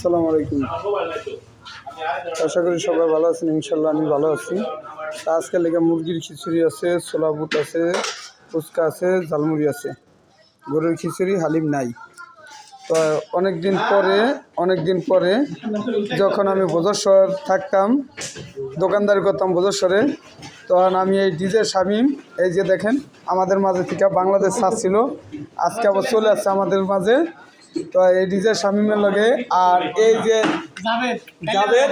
আসসালামু আলাইকুম। আশা করি সবাই ভালো আছেন। ইনশাল্লাহ আমি ভালো আছি। আজকে লেগে মুরগির খিচুড়ি আছে, ছোলা বুট আছে, ফুচকা আছে, ঝালমুড়ি আছে। গরুর খিচুড়ি হালিম নাই। তো অনেক দিন পরে যখন আমি বজরশহর থাকতাম, দোকানদারি করতাম বজরশহরে, তখন আমি এই ডিজে শামীম, এই যে দেখেন আমাদের মাঝে থেকে বাংলাদেশ ছিল, আজকে আবার চলে আসছে আমাদের মাঝে। তো এই ডিজে শামীমের লগে আর এই যে জাভেদ,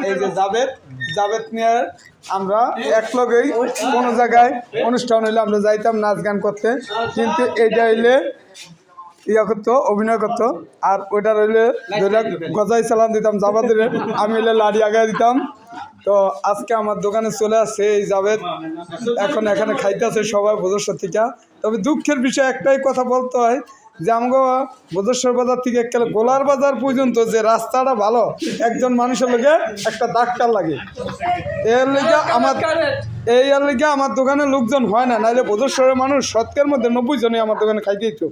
এই যে জাভেদ নিয়ে আমরা এক লগেই কোনো জায়গায় অনুষ্ঠান হইলে আমরা যাইতাম নাচ গান করতে, কিন্তু এইটা হইলে করতো, অভিনয় করতো। আর ওইটা রইলে গজাই চালান দিতাম জাভেদের, আমি হইলে লাড়ি আগায় দিতাম। তো আজকে আমার দোকানে চলে আসছে এই জাভেদ, এখন এখানে খাইতেছে সবাই বজরশহর থেকে। তবে দুঃখের বিষয় একটাই কথা বলতে হয় যে আমাকে বজরশহর বাজার থেকে গোলার বাজার পর্যন্ত যে রাস্তাটা ভালো, একজন মানুষের লোকে একটা ডাক্তার লাগে। এর লিগে আমার দোকানে লোকজন হয় না, নাহলে বজরশহরের মানুষ শতকের মধ্যে 90 জনই আমার দোকানে খাইতে দিত।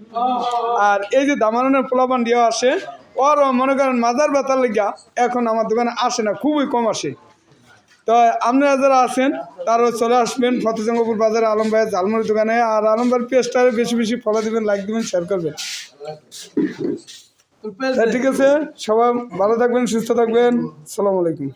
আর এই যে দামানের পোলাপান দিয়ে আসে, ওর মনে করেন মাজার ব্যথার লেগা এখন আমার দোকানে আসে না, খুবই কম আসে। তো আপনারা যারা আছেন তারাও চলে আসবেন ফতেজঙ্গপুর বাজারে আলম ভাইয়ের ঝালমুড়ির দোকানে। আর আলম ভাইয়ের পেজটারে বেশি বেশি ফলো দিবেন, লাইক দিবেন, শেয়ার করবেন। ঠিক আছে, সবাই ভালো থাকবেন, সুস্থ থাকবেন। আসসালামু আলাইকুম।